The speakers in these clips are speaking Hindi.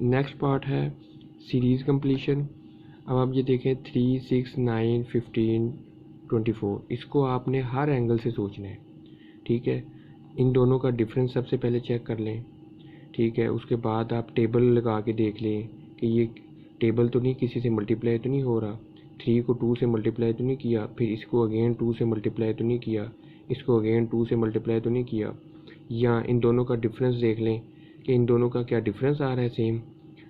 नेक्स्ट पार्ट है सीरीज़ कंप्लीशन। अब आप ये देखें 3, 6, 9, 15, 24, इसको आपने हर एंगल से सोचना है। ठीक है, इन दोनों का डिफरेंस सबसे पहले चेक कर लें। ठीक है, उसके बाद आप टेबल लगा के देख लें कि ये टेबल तो नहीं किसी से मल्टीप्लाई तो नहीं हो रहा, 3 को 2 से मल्टीप्लाई तो नहीं किया, फिर इसको अगेन 2 से मल्टीप्लाई तो नहीं किया, इसको अगेन 2 से मल्टीप्लाई तो नहीं किया। या इन दोनों का डिफरेंस देख लें कि इन दोनों का क्या डिफरेंस आ रहा है सेम।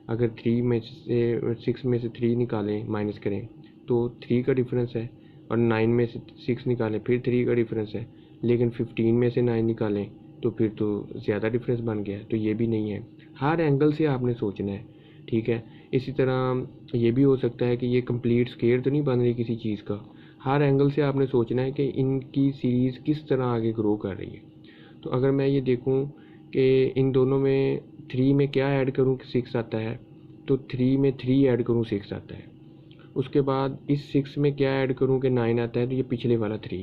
अगर 3 में से 6 में से 3 निकालें, माइनस करें तो 3 का डिफरेंस है, और 9 में से 6 निकालें फिर 3 का डिफरेंस है। लेकिन 15 में से 9 निकालें तो फिर तो ज़्यादा डिफरेंस बन गया, तो ये भी नहीं है। हर एंगल से आपने सोचना है। ठीक है, इसी तरह ये भी हो सकता है कि ये कंप्लीट स्क्वायर तो नहीं बन रही किसी चीज़ का। हर एंगल से आपने सोचना है कि इनकी सीरीज़ किस तरह आगे ग्रो कर रही है। तो अगर मैं ये देखूं कि इन दोनों में 3 में क्या ऐड करूं कि 6 आता है, तो 3 में 3 ऐड करूं 6 आता है। उसके बाद इस 6 में क्या ऐड करूं कि 9 आता है, तो ये पिछले वाला 3,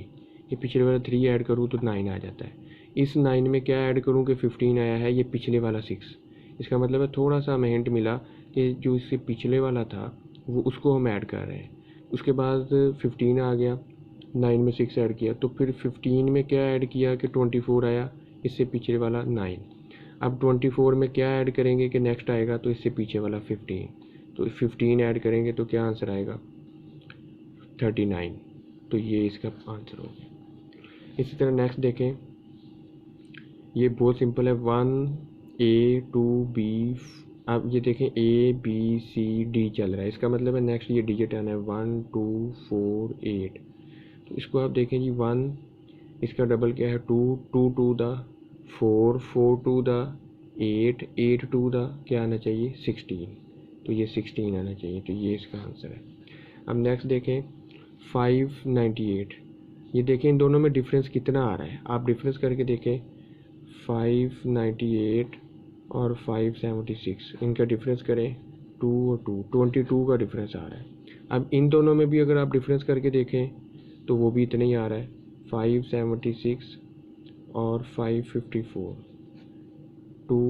ये पिछले वाला 3 ऐड करूं तो 9 आ जाता है। इस 9 में क्या ऐड करूं कि 15 आया है, ये पिछले वाला 6। इसका मतलब है थोड़ा सा हमें हिंट मिला कि जो इससे पिछले वाला था वो उसको हम ऐड कर रहे हैं। उसके बाद 15 आ गया, 9 में 6 ऐड किया, तो फिर 15 में क्या ऐड किया कि 24 आया, इससे पीछे वाला 9। अब 24 में क्या ऐड करेंगे कि नेक्स्ट आएगा, तो इससे पीछे वाला 15, तो 15 ऐड करेंगे तो क्या आंसर आएगा 39। तो ये इसका आंसर हो गया। इसी तरह नेक्स्ट देखें, ये बहुत सिंपल है, 1 A 2 B। अब ये देखें ABCD चल रहा है, इसका मतलब है नेक्स्ट ये डिजिट आना है 1 2 4 8। तो इसको आप देखें जी 1, इसका डबल क्या है 2, 2 to the 4, 4 to the 8, 8 to the क्या आना चाहिए 16, तो ये 16 आना चाहिए, तो ये इसका आंसर है। अब नेक्स्ट देखें 598। ये देखें इन दोनों में डिफरेंस कितना आ रहा है, आप डिफरेंस करके देखें 598 और 576, इनका डिफरेंस करें 2 और 2, 22 का डिफरेंस आ रहा है। अब इन दोनों में भी अगर आप डिफरेंस करके देखें तो वो भी इतना ही आ रहा है, 576 और 554, 2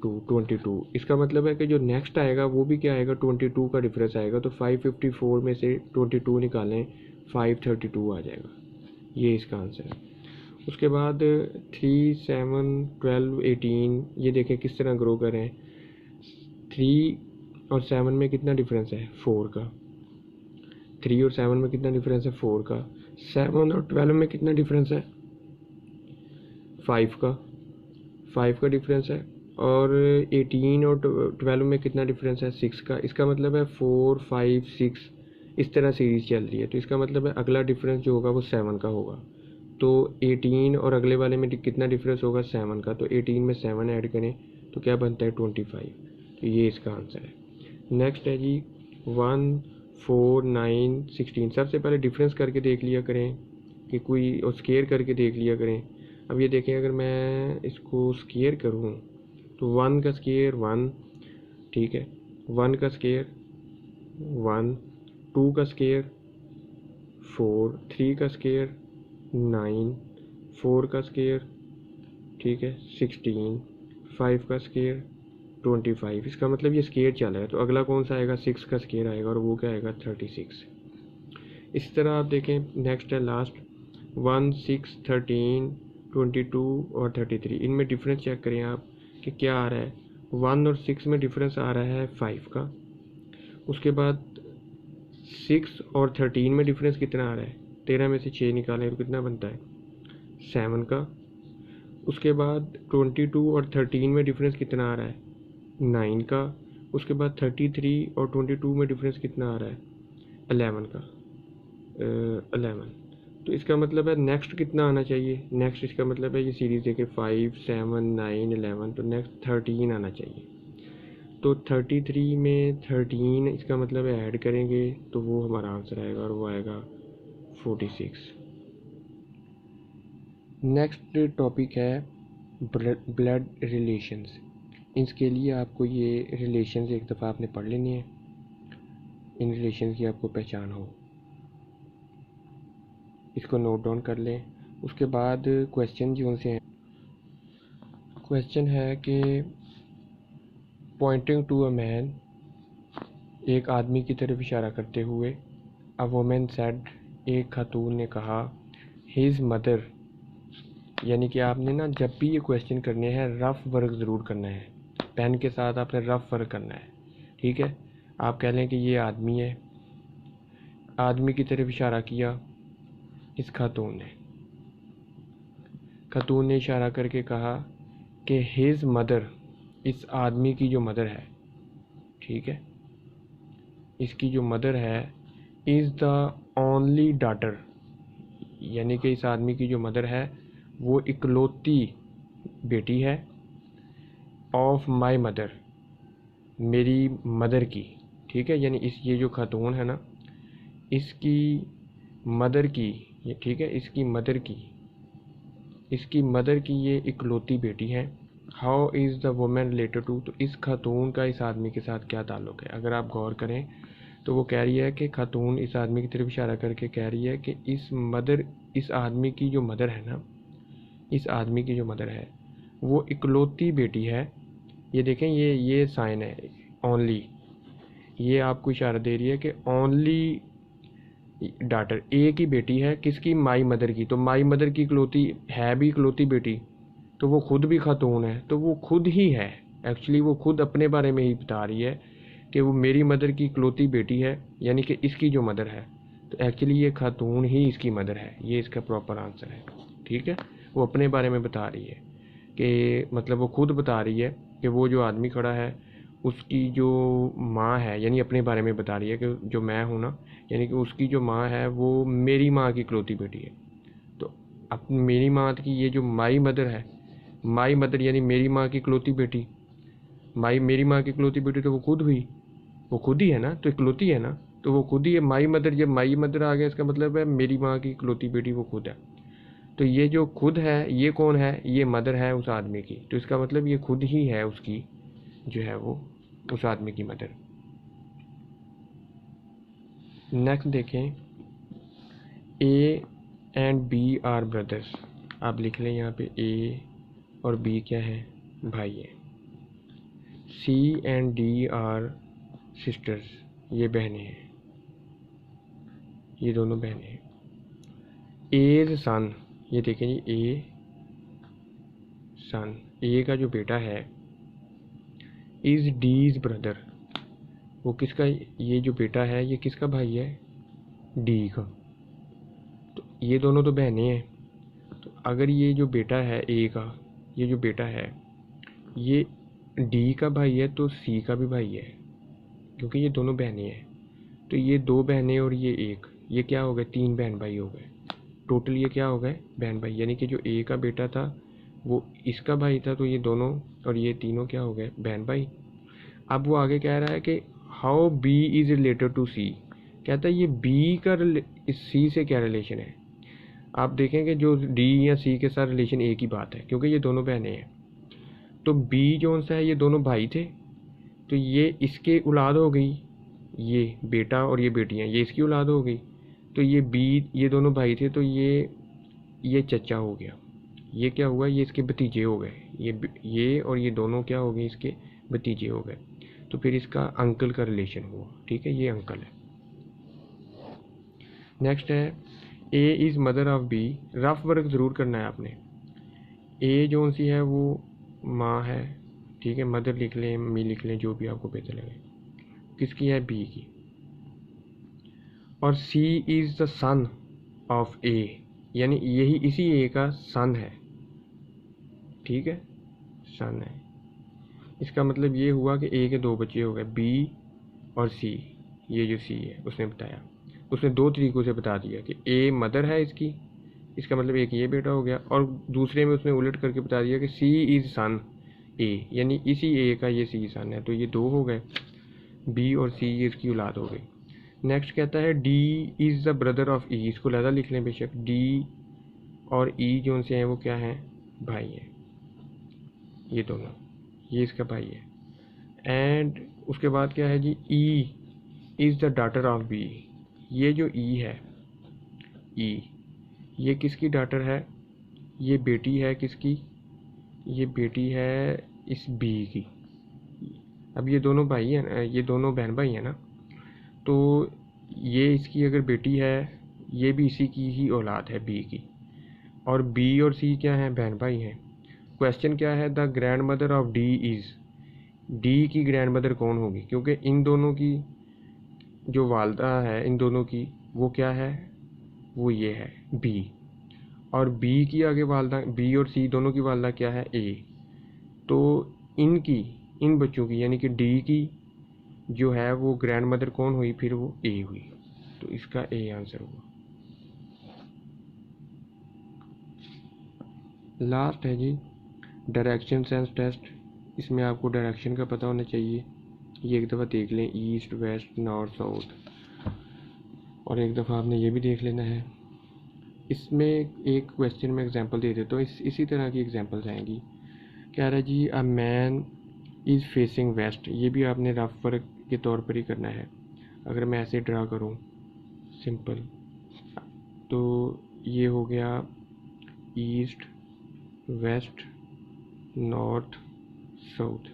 2 22। इसका मतलब है कि जो नेक्स्ट आएगा वो भी क्या आएगा 22 का डिफरेंस आएगा, तो 554 में से 22 निकालें 532 आ जाएगा, ये इसका आंसर है। उसके बाद 3 7 12 18, ये देखें किस तरह ग्रो करें। 3 और 7 में कितना डिफरेंस है 4 का, 3 और 7 में कितना डिफरेंस है 4 का। 7 और 12 में कितना डिफरेंस है 5 का, 5 का डिफरेंस है। और 18 और 12 में कितना डिफरेंस है 6 का। इसका मतलब है 4 5 6 इस तरह सीरीज़ चल रही है, तो इसका मतलब है अगला डिफरेंस जो होगा वो 7 का होगा। तो 18 और अगले वाले में कितना डिफरेंस होगा 7 का, तो 18 में 7 ऐड करें तो क्या बनता है 25, तो ये इसका आंसर है। नेक्स्ट है जी 1 4 9 16। सबसे पहले डिफरेंस करके देख लिया करें कि कोई, और स्केयर करके देख लिया करें। अब ये देखें अगर मैं इसको स्केयर करूँ तो 1 का स्केयर 1, ठीक है, 1 का स्केयर 1, 2 का स्केयर 4, 3 का स्केयर 9, 4 का स्केयर, ठीक है 16, 5 का स्केयर 25। इसका मतलब ये स्केयर चल रहा है, तो अगला कौन सा आएगा 6 का स्केयर आएगा, और वो क्या आएगा 36। इस तरह आप देखें नेक्स्ट है लास्ट 1 6 13 22 और 33। इनमें डिफरेंस चेक करें आप कि क्या आ रहा है। 1 और 6 में डिफरेंस आ रहा है 5 का। उसके बाद 6 और 13 में डिफरेंस कितना आ रहा है, 13 में से 6 निकालें तो कितना बनता है 7 का। उसके बाद 22 और 13 में डिफरेंस कितना आ रहा है 9 का। उसके बाद 33 और 22 में डिफरेंस कितना आ रहा है 11 का, 11। तो इसका मतलब है नेक्स्ट कितना आना चाहिए, नेक्स्ट इसका मतलब है ये सीरीज़ देखे 5 7 9 11, तो नेक्स्ट 13 आना चाहिए। तो 33 में 13 इसका मतलब है ऐड करेंगे तो वो हमारा आंसर आएगा, और वो आएगा 46। नेक्स्ट टॉपिक है ब्लड रिलेशंस। इसके लिए आपको ये रिलेशंस एक दफ़ा आपने पढ़ लेनी है, इन रिलेशंस की आपको पहचान हो, इसको नोट डाउन कर लें। उसके बाद क्वेश्चन जो से हैं, क्वेश्चन है कि पॉइंटिंग टू अ मैन, एक आदमी की तरफ इशारा करते हुए। अ वुमेन सेड, एक खातून ने कहा। हिज मदर, यानी कि आपने ना जब भी ये क्वेश्चन करने हैं रफ वर्क ज़रूर करना है, पेन के साथ आपने रफ वर्क करना है, ठीक है। आप कह लें कि ये आदमी है, आदमी की तरफ इशारा किया इस खातून ने। खातून ने इशारा करके कहा कि हिज मदर, इस आदमी की जो मदर है, ठीक है, इसकी जो मदर है, इज़ द ओनली डाटर, यानी कि इस आदमी की जो मदर है वो इकलौती बेटी है। ऑफ माई मदर, मेरी मदर की, ठीक है। यानी इस ये जो खातून है ना, इसकी मदर की, ये ठीक है, इसकी मदर की ये इकलौती बेटी है। How is the women related to, तो इस खातून का इस आदमी के साथ क्या ताल्लुक़ है। अगर आप गौर करें तो वो कह रही है कि खातून इस आदमी की तरफ इशारा करके कह रही है कि इस आदमी की जो मदर है ना, इस आदमी की जो मदर है वो इकलौती बेटी है। ये देखें, ये साइन है ओनली, ये आपको इशारा दे रही है कि ओनली डाटर, एक ही बेटी है किसकी, माई मदर की। तो माई मदर की इकलौती है भी इकलौती बेटी, तो वो खुद भी खातून है, तो वो खुद ही है। एक्चुअली वो खुद अपने बारे में ही बता रही है कि वो मेरी मदर की इकलौती बेटी है, यानी कि इसकी जो मदर है। तो एक्चुअली ये खातून ही इसकी मदर है, ये इसका प्रॉपर आंसर है, ठीक है। वो अपने बारे में बता रही है कि मतलब वो खुद बता रही है कि वो जो आदमी खड़ा है उसकी जो माँ है, यानी अपने बारे में बता रही है कि जो मैं हूँ ना, यानी कि उसकी जो माँ है वो मेरी माँ की इकलौती बेटी है। तो अब मेरी माँ की ये जो माई मदर है, माई मदर यानी मेरी माँ की इकलौती बेटी, मेरी माँ की इकलौती बेटी तो वो खुद हुई, वो खुद ही है ना, तो इकलौती है ना, तो वो खुद ही है। माई मदर, जब माई मदर आ गया इसका मतलब है मेरी माँ की इकलौती बेटी वो खुद है। तो ये जो खुद है ये कौन है, ये मदर है उस आदमी की, तो इसका मतलब ये खुद ही है उसकी जो है वो उस आदमी की मदर। नेक्स्ट देखें, A and B are brothers. आप लिख लें यहाँ पे ए और बी क्या है, भाई है। सी एंड डी आर सिस्टर्स, ये बहनें हैं, ये दोनों बहनें हैं। एज सन, ये देखें जी, ए सन, ए का जो बेटा है, इज डीज ब्रदर, वो किसका, ये जो बेटा है ये किसका भाई है, डी का। तो ये दोनों तो बहनें हैं, तो अगर ये जो बेटा है ए का, ये जो बेटा है ये डी का भाई है तो सी का भी भाई है, क्योंकि ये दोनों बहनें हैं। तो ये दो बहनें और ये एक, ये क्या हो गए, तीन बहन भाई हो गए। टोटल ये क्या हो गए, बहन भाई, यानी कि जो ए का बेटा था वो इसका भाई था, तो ये दोनों और ये तीनों क्या हो गए, बहन भाई। अब वो आगे कह रहा है कि how B is related to C, कहता है ये बी का इस सी से क्या रिलेशन है। आप देखेंगे जो डी या सी के साथ रिलेशन एक ही बात है, क्योंकि ये दोनों बहनें हैं। तो बी जो सा है, ये दोनों भाई थे, तो ये इसके औलाद हो गई, ये बेटा और ये बेटियां, ये इसकी औलाद हो गई। तो ये बी, ये दोनों भाई थे, तो ये चचा हो गया। ये क्या हुआ, ये इसके भतीजे हो गए। ये और ये दोनों क्या हो गए, इसके भतीजे हो गए। तो फिर इसका अंकल का रिलेशन हुआ, ठीक है, ये अंकल है। नेक्स्ट है, A is mother of B. Rough work ज़रूर करना है आपने। ए जो सी है वो माँ है, ठीक है, मदर लिख लें, मी लिख लें, जो भी आपको बेहतर लगे। किसकी है, बी की। और सी इज़ द सन ऑफ ए, यानी यही इसी ए का सन है, ठीक है, सन है। इसका मतलब ये हुआ कि ए के दो बच्चे हो गए, बी और सी। ये जो सी है उसने बताया, उसने दो तरीक़ों से बता दिया कि ए मदर है इसकी, इसका मतलब एक ये बेटा हो गया, और दूसरे में उसने उलट करके बता दिया कि सी इज़ सन ए, यानी इसी ए का ये सी सन है। तो ये दो हो गए, बी और सी, ये इसकी औलाद हो गई। नेक्स्ट कहता है D is the brother of E. इसको लहदा लिख लें बेशक, डी और ई जो से हैं वो क्या हैं, भाई हैं, ये दोनों, ये इसका भाई है। एंड उसके बाद क्या है जी, E is the daughter of B. ये जो ई है, ई, ये किसकी डॉटर है, ये बेटी है किसकी, ये बेटी है इस बी की, अब ये दोनों भाई हैं, ये दोनों बहन भाई हैं ना, तो ये इसकी अगर बेटी है, ये भी इसी की ही औलाद है बी की, और बी और सी क्या हैं, बहन भाई हैं। क्वेश्चन क्या है, the grand mother of D is, D की ग्रैंड मदर कौन होगी, क्योंकि इन दोनों की जो वालदा है इन दोनों की, वो क्या है, वो ये है बी, और बी की आगे वालदा, बी और सी दोनों की वालदा क्या है, ए। तो इनकी, इन बच्चों की यानी कि डी की जो है वो ग्रैंड मदर कौन हुई, फिर वो ए हुई। तो इसका ए आंसर हुआ। लास्ट है जी डायरेक्शन सेंस टेस्ट। इसमें आपको डायरेक्शन का पता होना चाहिए। ये एक दफ़ा देख लें, ईस्ट वेस्ट नॉर्थ साउथ, और एक दफ़ा आपने ये भी देख लेना है। इसमें एक क्वेश्चन में एग्जांपल दे देता हूँ, इसी तरह की एग्जांपल्स आएंगी। कह रहा है जी a man is facing west, ये भी आपने रफ वर्क के तौर पर ही करना है। अगर मैं ऐसे ड्रा करूँ सिंपल, तो ये हो गया east west north south.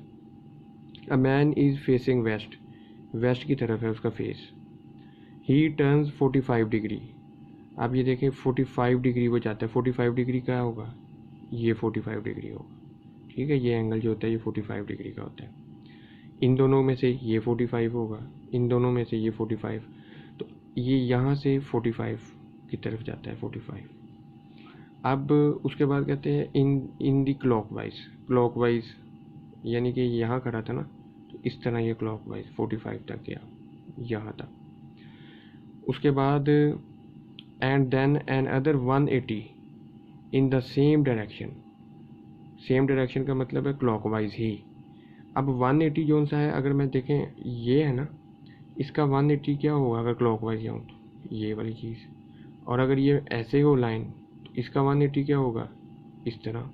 A man is facing west, west की तरफ है उसका फेस। ही टर्न्स 45 डिग्री, आप ये देखें 45 डिग्री वो जाता है। 45 डिग्री क्या होगा, ये 45 डिग्री होगा, ठीक है। ये एंगल जो होता है ये 45 डिग्री का होता है। इन दोनों में से ये 45 होगा, इन दोनों में से ये 45, तो ये यहाँ से 45 की तरफ जाता है 45। अब उसके बाद कहते हैं इन दी क्लॉकवाइज, क्लॉकवाइज यानी कि यहाँ खड़ा था ना, तो इस तरह ये क्लॉकवाइज 45 तक गया, यहाँ तक। उसके बाद and then another 180 in the same direction, same direction का मतलब है क्लॉकवाइज ही। अब 180 जोन सा है, अगर मैं देखें ये है ना, इसका 180 क्या होगा अगर क्लॉकवाइज जाऊँ, तो ये वाली चीज़। और अगर ये ऐसे हो लाइन, तो इसका 180 क्या होगा, इस तरह।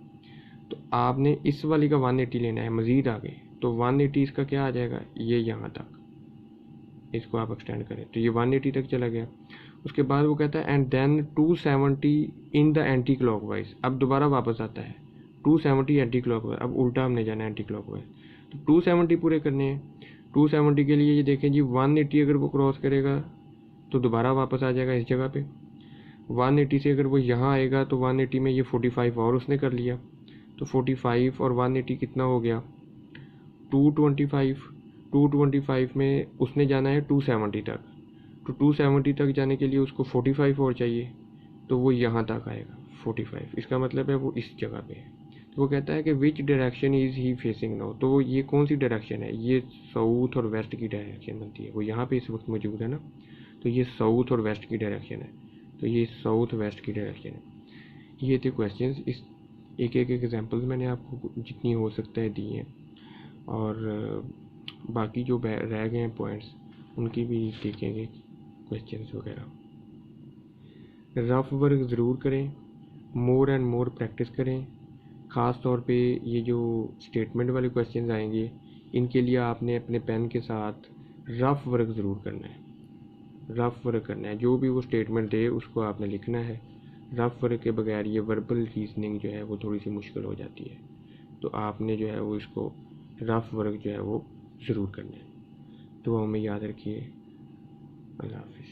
तो आपने इस वाली का 180 लेना है मज़ीद आगे, तो 180 इसका क्या आ जाएगा, ये यहाँ तक। इसको आप एक्सटेंड करें तो ये 180 तक चला गया। उसके बाद वो कहता है and then 270 in the anti clockwise, अब दोबारा वापस आता है 270 एंटी क्लॉकवाइज। अब उल्टा हमने जाना है एंटी क्लॉकवाइज, तो 270 पूरे करने हैं। 270 के लिए ये देखें जी 180 अगर वो क्रॉस करेगा तो दोबारा वापस आ जाएगा इस जगह पे। 180 से अगर वो यहाँ आएगा तो 180 में ये 45 और उसने कर लिया, तो 45 और 180 कितना हो गया, 225। 225 में उसने जाना है 270 तक, तो 270 तक जाने के लिए उसको 45 और चाहिए, तो वो यहाँ तक आएगा 45। इसका मतलब है वो इस जगह पे है। तो वो कहता है कि which direction is he facing now, तो ये कौन सी डायरेक्शन है, ये साउथ और वेस्ट की डायरेक्शन बनती है। वो यहाँ पे इस वक्त मौजूद है ना, तो ये साउथ और वेस्ट की डायरेक्शन है, तो ये साउथ वेस्ट की डायरेक्शन है। ये थे क्वेश्चंस, इस एक एक एग्जांपल्स मैंने आपको जितनी हो सकता है दी हैं, और बाकी जो रह गए हैं पॉइंट्स उनकी भी देखेंगे क्वेश्चंस वगैरह। रफ वर्क ज़रूर करें, मोर एंड मोर प्रैक्टिस करें। ख़ास तौर पे ये जो स्टेटमेंट वाले क्वेश्चंस आएंगे, इनके लिए आपने अपने पेन के साथ रफ वर्क ज़रूर करना है। रफ वर्क करना है, जो भी वो स्टेटमेंट दे उसको आपने लिखना है। रफ वर्क के बगैर ये वर्बल रीजनिंग जो है वो थोड़ी सी मुश्किल हो जाती है, तो आपने जो है वो इसको रफ वर्क जो है वो ज़रूर करना है। तो हमें याद रखिए। अल्लाह हाफ़िज़।